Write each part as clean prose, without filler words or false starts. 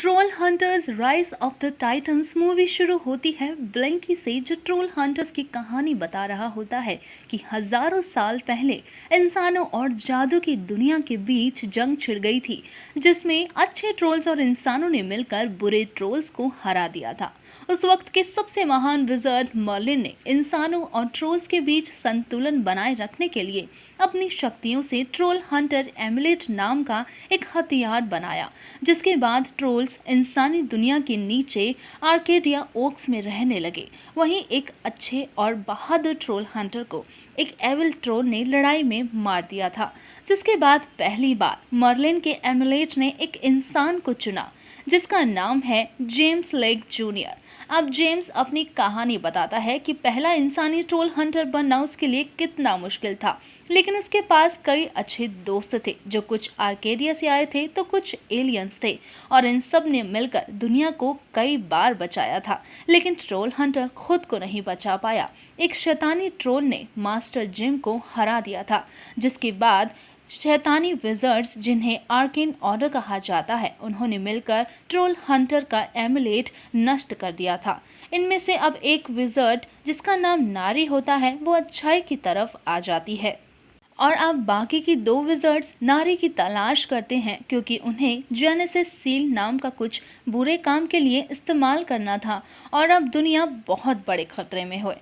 Troll hunters rise of the Titans movie शुरू होती है ब्लैंकी से, जो ट्रोल हंटर्स की कहानी बता रहा होता है कि हजारों साल पहले इंसानों और जादू की दुनिया के बीच जंग छिड़ गई थी, जिसमें अच्छे ट्रोल्स और इंसानों ने मिलकर बुरे ट्रोल्स को हरा दिया था। उस वक्त के सबसे महान विज़र्ड मर्लिन ने इंसानों और ट्रोल्स के बीच संतुलन बनाए रखने के लिए अपनी शक्तियों से ट्रोल हंटर एमुलेट नाम का एक हथियार बनाया, जिसके बाद ट्रोल्स इंसानी दुनिया के नीचे आर्केडिया ओक्स में रहने लगे। वहीं एक अच्छे और बहादुर ट्रोल हंटर को एक एविल ट्रोल ने लड़ाई में मार दिया था, जिसके बाद पहली बार मर्लिन के एमुलेट ने एक इंसान को चुना जिसका नाम है जेम्स लेग जूनियर। अब जेम्स अपनी कहानी बताता है कि पहला इंसानी ट्रोल हंटर बनना उसके लिए कितना मुश्किल था, लेकिन उसके पास कई अच्छे दोस्त थे जो कुछ आर्केडिया से आए थे तो कुछ एलियंस थे, और इन सब ने मिलकर दुनिया को कई बार बचाया था। लेकिन ट्रोल हंटर खुद को नहीं बचा पाया। एक शैतानी ट्रोल ने मास्टर जिम को हरा दिया था, जिसके बाद शैतानी विज़र्ड्स, जिन्हें आर्केन ऑर्डर कहा जाता है, उन्होंने मिलकर ट्रोल हंटर का एमुलेट नष्ट कर दिया था। इनमें से अब एक विज़र्ड जिसका नाम नारी होता है वो अच्छाई की तरफ आ जाती है, और अब बाकी की दो विज़र्ड्स नारी की तलाश करते हैं, क्योंकि उन्हें जेनेसिस सील नाम का कुछ बुरे काम के लिए इस्तेमाल करना था, और अब दुनिया बहुत बड़े खतरे में हुए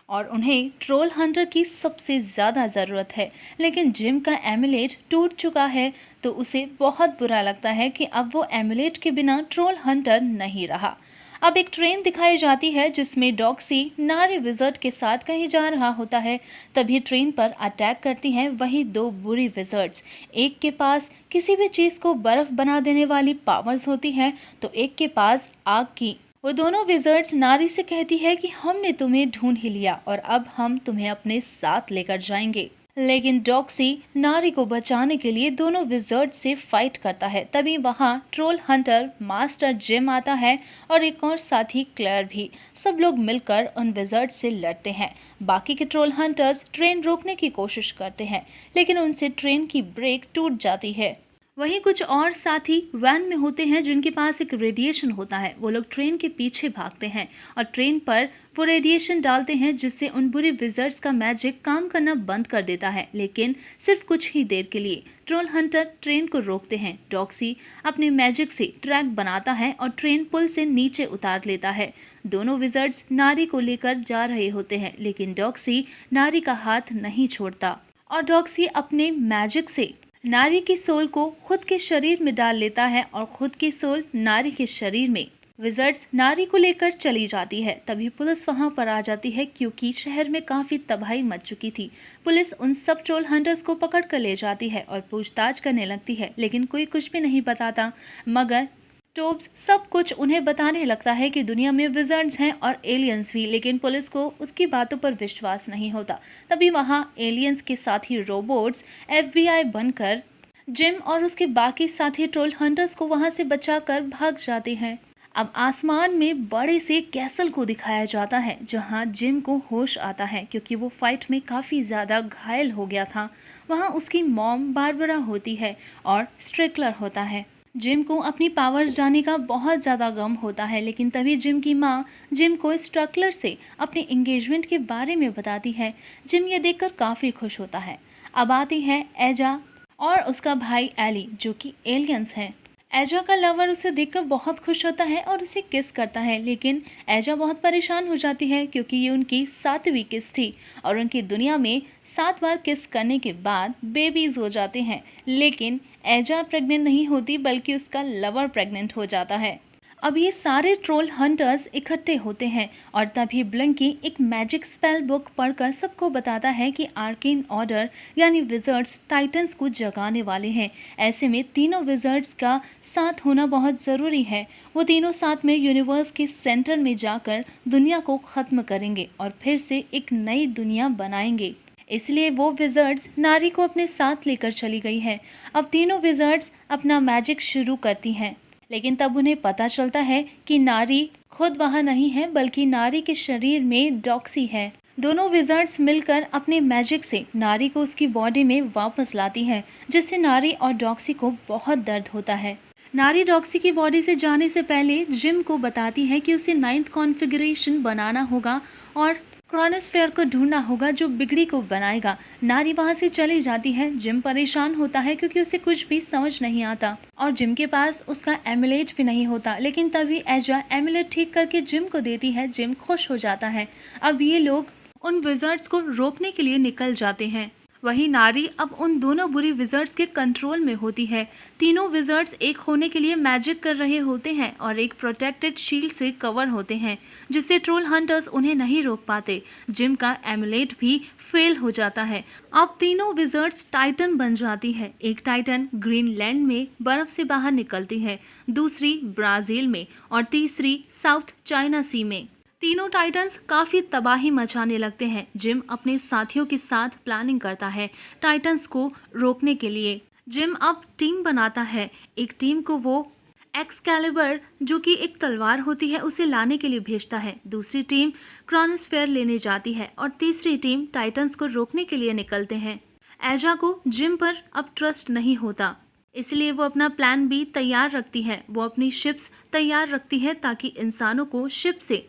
और उन्हें ट्रोल हंटर की सबसे ज़्यादा ज़रूरत है। लेकिन जिम का एमुलेट टूट चुका है, तो उसे बहुत बुरा लगता है कि अब वो एमुलेट के बिना ट्रोल हंटर नहीं रहा। अब एक ट्रेन दिखाई जाती है जिसमें डॉक्सी नारी विज़र्ड के साथ कहीं जा रहा होता है। तभी ट्रेन पर अटैक करती हैं वही दो बुरी विज़र्ड्स। एक के पास किसी भी चीज़ को बर्फ़ बना देने वाली पावर्स होती हैं, तो एक के पास आग की। वो दोनों विज़र्ड्स नारी से कहती है कि हमने तुम्हें ढूंढ ही लिया और अब हम तुम्हें अपने साथ लेकर जाएंगे। लेकिन डॉक्सी नारी को बचाने के लिए दोनों विज़र्ड से फाइट करता है। तभी वहाँ ट्रोल हंटर मास्टर जिम आता है और एक और साथी क्लेयर भी। सब लोग मिलकर उन विज़र्ड से लड़ते हैं। बाकी के ट्रोल हंटर्स ट्रेन रोकने की कोशिश करते हैं, लेकिन उनसे ट्रेन की ब्रेक टूट जाती है। वहीं कुछ और साथी वैन में होते हैं जिनके पास एक रेडिएशन होता है। वो लोग ट्रेन के पीछे भागते हैं और ट्रेन पर वो रेडिएशन डालते हैं, जिससे उन बुरे विज़र्ड्स का मैजिक काम करना बंद कर देता है, लेकिन सिर्फ कुछ ही देर के लिए। ट्रोल हंटर ट्रेन को रोकते हैं। डॉक्सी अपने मैजिक से ट्रैक बनाता है और ट्रेन पुल से नीचे उतार लेता है। दोनों विज़र्ड्स नारी को लेकर जा रहे होते हैं, लेकिन डॉक्सी नारी का हाथ नहीं छोड़ता और डॉक्सी अपने मैजिक से नारी की सोल को खुद के शरीर में डाल लेता है और खुद की सोल नारी के शरीर में। विज़र्ड्स नारी को लेकर चली जाती है। तभी पुलिस वहां पर आ जाती है, क्योंकि शहर में काफ़ी तबाही मच चुकी थी। पुलिस उन सब ट्रोल हंटर्स को पकड़ कर ले जाती है और पूछताछ करने लगती है, लेकिन कोई कुछ भी नहीं बताता। मगर टोब्स सब कुछ उन्हें बताने लगता है कि दुनिया में विज़र्ड्स हैं और एलियंस भी, लेकिन पुलिस को उसकी बातों पर विश्वास नहीं होता। तभी वहाँ एलियंस के साथी रोबोट्स FBI बनकर जिम और उसके बाकी साथी ट्रोल हंटर्स को वहाँ से बचाकर भाग जाते हैं। अब आसमान में बड़े से कैसल को दिखाया जाता है, जहाँ जिम को होश आता है, क्योंकि वो फाइट में काफ़ी ज़्यादा घायल हो गया था। वहाँ उसकी मॉम बारबरा होती है और स्ट्रिकलर होता है। जिम को अपनी पावर्स जाने का बहुत ज़्यादा गम होता है, लेकिन तभी जिम की माँ जिम को स्ट्रकलर से अपने एंगेजमेंट के बारे में बताती है। जिम ये देखकर काफ़ी खुश होता है। अब आती है एजा और उसका भाई एली, जो कि एलियंस हैं। एजा का लवर उसे देखकर बहुत खुश होता है और उसे किस करता है, लेकिन एजा बहुत परेशान हो जाती है, क्योंकि ये उनकी 7वीं किस थी और उनकी दुनिया में 7 बार किस करने के बाद बेबीज हो जाते हैं। लेकिन एजा प्रेग्नेंट नहीं होती, बल्कि उसका लवर प्रेग्नेंट हो जाता है। अब ये सारे ट्रोल हंटर्स इकट्ठे होते हैं और तभी ब्लैंकी एक मैजिक स्पेल बुक पढ़कर सबको बताता है कि आर्केन ऑर्डर यानी विज़र्ड्स टाइटंस को जगाने वाले हैं। ऐसे में तीनों विज़र्ड्स का साथ होना बहुत ज़रूरी है। वो तीनों साथ में यूनिवर्स के सेंटर में जाकर दुनिया को ख़त्म करेंगे और फिर से एक नई दुनिया बनाएंगे। इसलिए वो विज़र्ड्स नारी को अपने साथ लेकर चली गई है। अब तीनों विज़र्ड्स अपना मैजिक शुरू करती हैं, लेकिन तब उन्हें पता चलता है कि नारी खुद वहाँ नहीं है, बल्कि नारी के शरीर में डॉक्सी है। दोनों विज़र्ड्स मिलकर अपने मैजिक से नारी को उसकी बॉडी में वापस लाती हैं, जिससे नारी और डॉक्सी को बहुत दर्द होता है। नारी डॉक्सी की बॉडी से जाने से पहले जिम को बताती है कि उसे 9th कॉन्फ़िगरेशन बनाना होगा और क्रोनोस्फेयर को ढूंढना होगा जो बिगड़ी को बनाएगा। नारी वहां से चली जाती है। जिम परेशान होता है क्योंकि उसे कुछ भी समझ नहीं आता और जिम के पास उसका एमुलेट भी नहीं होता। लेकिन तभी एजा एमुलेट ठीक करके जिम को देती है। जिम खुश हो जाता है। अब ये लोग उन विज़र्ड्स को रोकने के लिए निकल जाते हैं। वहीं नारी अब उन दोनों बुरी विज़र्ड्स के कंट्रोल में होती है। तीनों विज़र्ड्स एक होने के लिए मैजिक कर रहे होते हैं और एक प्रोटेक्टेड शील्ड से कवर होते हैं जिससे ट्रोल हंटर्स उन्हें नहीं रोक पाते। जिम का एमुलेट भी फेल हो जाता है। अब तीनों विज़र्ड्स टाइटन बन जाती है। एक टाइटन ग्रीनलैंड में बर्फ से बाहर निकलती है, दूसरी ब्राज़ील में और तीसरी साउथ चाइना सी में। तीनों टाइटन्स काफी तबाही मचाने लगते हैं। जिम अपने साथियों के साथ प्लानिंग करता है टाइटन्स को रोकने के लिए। जिम अब टीम बनाता है। एक टीम को वो एक्सकैलिबर जो कि एक तलवार होती है उसे लाने के लिए भेजता है। दूसरी टीम क्रोनोस्फेयर लेने जाती है और तीसरी टीम टाइटन्स को रोकने के लिए निकलते हैं। एजा को जिम पर अब ट्रस्ट नहीं होता, इसलिए वो अपना प्लान बी तैयार रखती है। वो अपनी शिप्स तैयार रखती है ताकि इंसानों को शिप से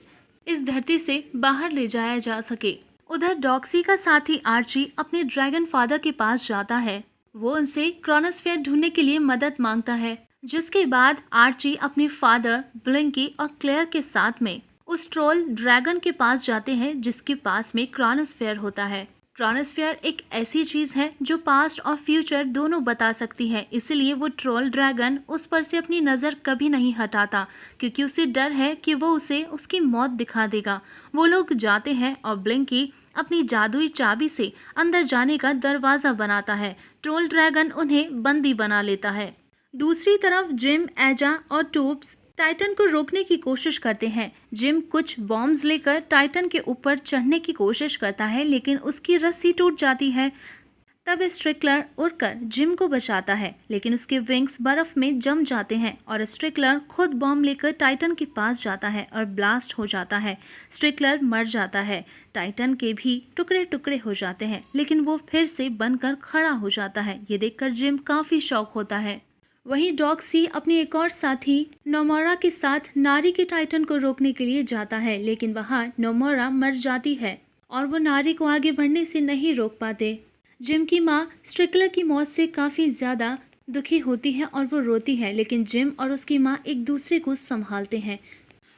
इस धरती से बाहर ले जाया जा सके। उधर डॉक्सी का साथी आर्ची अपने ड्रैगन फादर के पास जाता है। वो उनसे क्रोनोस्फेयर ढूंढने के लिए मदद मांगता है, जिसके बाद आर्ची अपने फादर ब्लिंकी और क्लेयर के साथ में उस ट्रोल ड्रैगन के पास जाते हैं जिसके पास में क्रोनोस्फेयर होता है। क्रोनोस्फेयर एक ऐसी चीज है जो पास्ट और फ्यूचर दोनों बता सकती है, इसलिए वो ट्रोल ड्रैगन उस पर से अपनी नज़र कभी नहीं हटाता क्योंकि उसे डर है कि वो उसे उसकी मौत दिखा देगा। वो लोग जाते हैं और ब्लिंकी अपनी जादुई चाबी से अंदर जाने का दरवाज़ा बनाता है। ट्रोल ड्रैगन उन्हें बंदी बना लेता है। दूसरी तरफ जिम, एजा और टोब्स टाइटन को रोकने की कोशिश करते हैं। जिम कुछ बॉम्ब्स लेकर टाइटन के ऊपर चढ़ने की कोशिश करता है लेकिन उसकी रस्सी टूट जाती है। तब स्ट्रिकलर उड़कर जिम को बचाता है लेकिन उसके विंग्स बर्फ में जम जाते हैं और स्ट्रिकलर खुद बॉम्ब लेकर टाइटन के पास जाता है और ब्लास्ट हो जाता है। स्ट्रिकलर मर जाता है। टाइटन के भी टुकड़े टुकड़े हो जाते हैं लेकिन वो फिर से बनकर खड़ा हो जाता है। ये देखकर जिम काफ़ी शॉक होता है। वहीं डॉक्सी अपनी एक और साथी नोमोरा के साथ नारी के टाइटन को रोकने के लिए जाता है लेकिन वहां नोमोरा मर जाती है और वो नारी को आगे बढ़ने से नहीं रोक पाते। जिम की माँ स्ट्रिकलर की मौत से काफ़ी ज़्यादा दुखी होती है और वो रोती है लेकिन जिम और उसकी माँ एक दूसरे को संभालते हैं।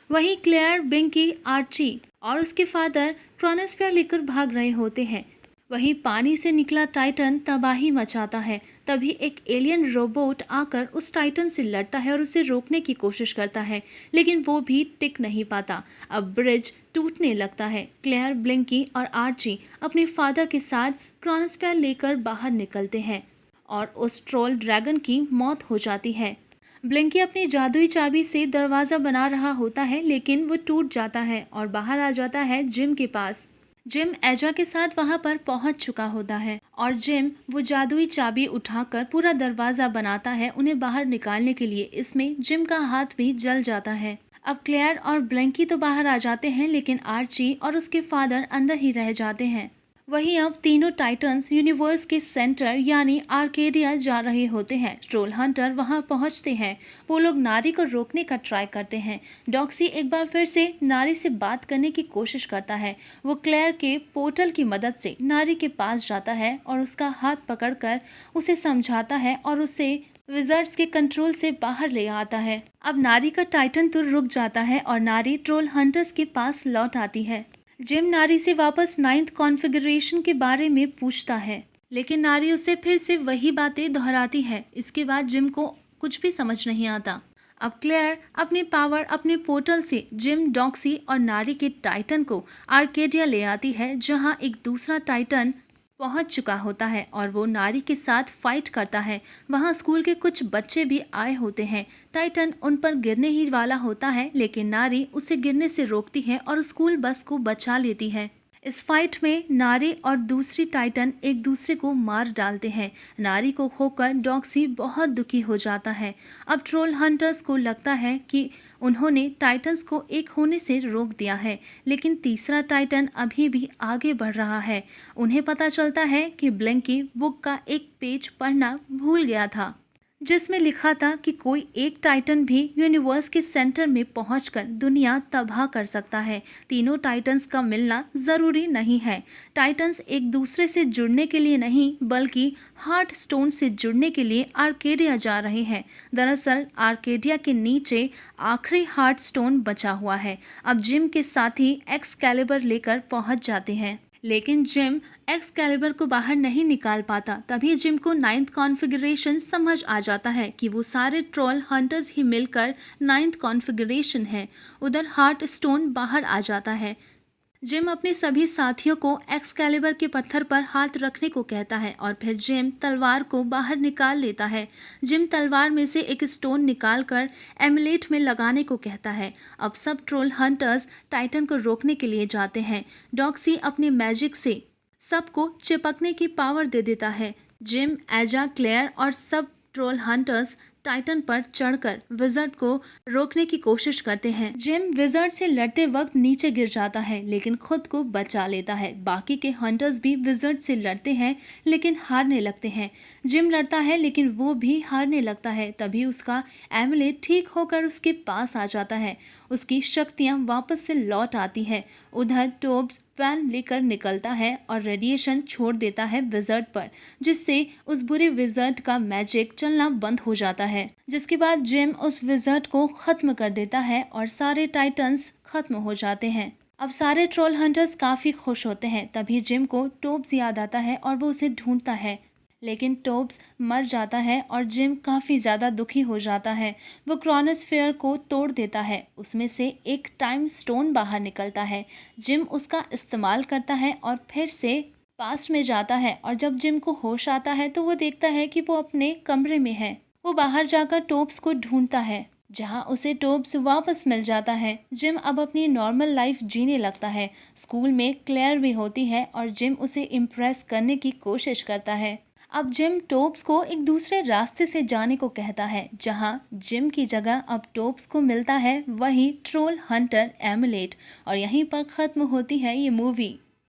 वहीं क्लेयर, बिंकी, आर्ची और उसके फादर क्रोनोस्फेयर लेकर भाग रहे होते हैं। वहीं पानी से निकला टाइटन तबाही मचाता है। तभी एक एलियन रोबोट आकर उस टाइटन से लड़ता है और उसे रोकने की कोशिश करता है लेकिन वो भी टिक नहीं पाता। अब ब्रिज टूटने लगता है। क्लेयर, ब्लिंकी और आर्ची अपने फादर के साथ क्रोनोस्फेयर लेकर बाहर निकलते हैं और उस ट्रोल ड्रैगन की मौत हो जाती है। ब्लिंकी अपनी जादुई चाबी से दरवाज़ा बना रहा होता है लेकिन वो टूट जाता है और बाहर आ जाता है जिम के पास। जिम एजा के साथ वहां पर पहुंच चुका होता है और जिम वो जादुई चाबी उठाकर पूरा दरवाज़ा बनाता है उन्हें बाहर निकालने के लिए। इसमें जिम का हाथ भी जल जाता है। अब क्लेयर और ब्लिंकी तो बाहर आ जाते हैं लेकिन आर्ची और उसके फादर अंदर ही रह जाते हैं। वहीं अब तीनों टाइटन्स यूनिवर्स के सेंटर यानी आर्केडिया जा रहे होते हैं। ट्रोल हंटर वहां पहुंचते हैं। वो लोग नारी को रोकने का ट्राई करते हैं। डॉक्सी एक बार फिर से नारी से बात करने की कोशिश करता है। वो क्लेयर के पोर्टल की मदद से नारी के पास जाता है और उसका हाथ पकड़कर उसे समझाता है और उसे विज़र्ड्स के कंट्रोल से बाहर ले आता है। अब नारी का टाइटन तो रुक जाता है और नारी ट्रोल हंटर्स के पास लौट आती है। जिम नारी से वापस 9th कॉन्फ़िगरेशन के बारे में पूछता है लेकिन नारी उसे फिर से वही बातें दोहराती है। इसके बाद जिम को कुछ भी समझ नहीं आता। अब क्लेयर अपने पावर अपने पोर्टल से जिम, डॉक्सी और नारी के टाइटन को आर्केडिया ले आती है जहां एक दूसरा टाइटन पहुंच चुका होता है और वो नारी के साथ फाइट करता है। वहां स्कूल के कुछ बच्चे भी आए होते हैं। टाइटन उन पर गिरने ही वाला होता है लेकिन नारी उसे गिरने से रोकती है और स्कूल बस को बचा लेती है। इस फाइट में नारी और दूसरी टाइटन एक दूसरे को मार डालते हैं। नारी को खोकर डॉक्सी बहुत दुखी हो जाता है। अब ट्रोल हंटर्स को लगता है कि उन्होंने टाइटन्स को एक होने से रोक दिया है लेकिन तीसरा टाइटन अभी भी आगे बढ़ रहा है। उन्हें पता चलता है कि ब्लिंकी बुक का एक पेज पढ़ना भूल गया था जिसमें लिखा था कि कोई एक टाइटन भी यूनिवर्स के सेंटर में पहुंचकर दुनिया तबाह कर सकता है। तीनों टाइटन्स का मिलना ज़रूरी नहीं है। टाइटन्स एक दूसरे से जुड़ने के लिए नहीं बल्कि हार्ट स्टोन से जुड़ने के लिए आर्केडिया जा रहे हैं। दरअसल आर्केडिया के नीचे आखिरी हार्ट स्टोन बचा हुआ है। अब जिम के साथी एक्सकैलिबर लेकर पहुंच जाते हैं, लेकिन जिम एक्सकैलिबर को बाहर नहीं निकाल पाता। तभी जिम को 9th कॉन्फ़िगरेशन समझ आ जाता है कि वो सारे ट्रोल हंटर्स ही मिलकर 9th कॉन्फ़िगरेशन है। उधर हार्ट स्टोन बाहर आ जाता है। जिम अपने सभी साथियों को एक्सकैलिबर के पत्थर पर हाथ रखने को कहता है और फिर जिम तलवार को बाहर निकाल लेता है। जिम तलवार में से एक स्टोन निकालकर एमुलेट में लगाने को कहता है। अब सब ट्रोल हंटर्स टाइटन को रोकने के लिए जाते हैं। डॉक्सी अपने मैजिक से सबको चिपकने की पावर दे देता है। जिम, एजा, क्लेयर और सब ट्रोल हंटर्स टाइटन पर चढ़कर विज़र्ड को रोकने की कोशिश करते हैं। जिम विज़र्ड से लड़ते वक्त नीचे गिर जाता है लेकिन खुद को बचा लेता है। बाकी के हंटर्स भी विज़र्ड से लड़ते हैं लेकिन हारने लगते हैं। जिम लड़ता है लेकिन वो भी हारने लगता है। तभी उसका एमुलेट ठीक होकर उसके पास आ जाता है। उसकी शक्तियाँ वापस से लौट आती है। उधर टोब्स वैन लेकर निकलता है और रेडिएशन छोड़ देता है विज़र्ड पर, जिससे उस बुरे विज़र्ड का मैजिक चलना बंद हो जाता है। जिसके बाद जिम उस विज़र्ड को ख़त्म कर देता है और सारे टाइटन्स ख़त्म हो जाते हैं। अब सारे ट्रोल हंटर्स काफ़ी खुश होते हैं। तभी जिम को टोब्स याद आता है और वो उसे ढूंढता है, लेकिन टोब्स मर जाता है और जिम काफ़ी ज़्यादा दुखी हो जाता है। वो क्रोनोस्फीयर को तोड़ देता है। उसमें से एक टाइम स्टोन बाहर निकलता है। जिम उसका इस्तेमाल करता है और फिर से पास्ट में जाता है और जब जिम को होश आता है तो वो देखता है कि वो अपने कमरे में है। वो बाहर जाकर टोब्स को ढूंढता है, जहां उसे टोब्स वापस मिल जाता है। जिम अब अपनी नॉर्मल लाइफ जीने लगता है। स्कूल में क्लेयर भी होती है और जिम उसे इम्प्रेस करने की कोशिश करता है। अब जिम टोब्स को एक दूसरे रास्ते से जाने को कहता है। जहां जिम की जगह अब टोब्स को मिलता है वही ट्रोल हंटर एमुलेट। और यहीं पर ख़त्म होती है ये मूवी।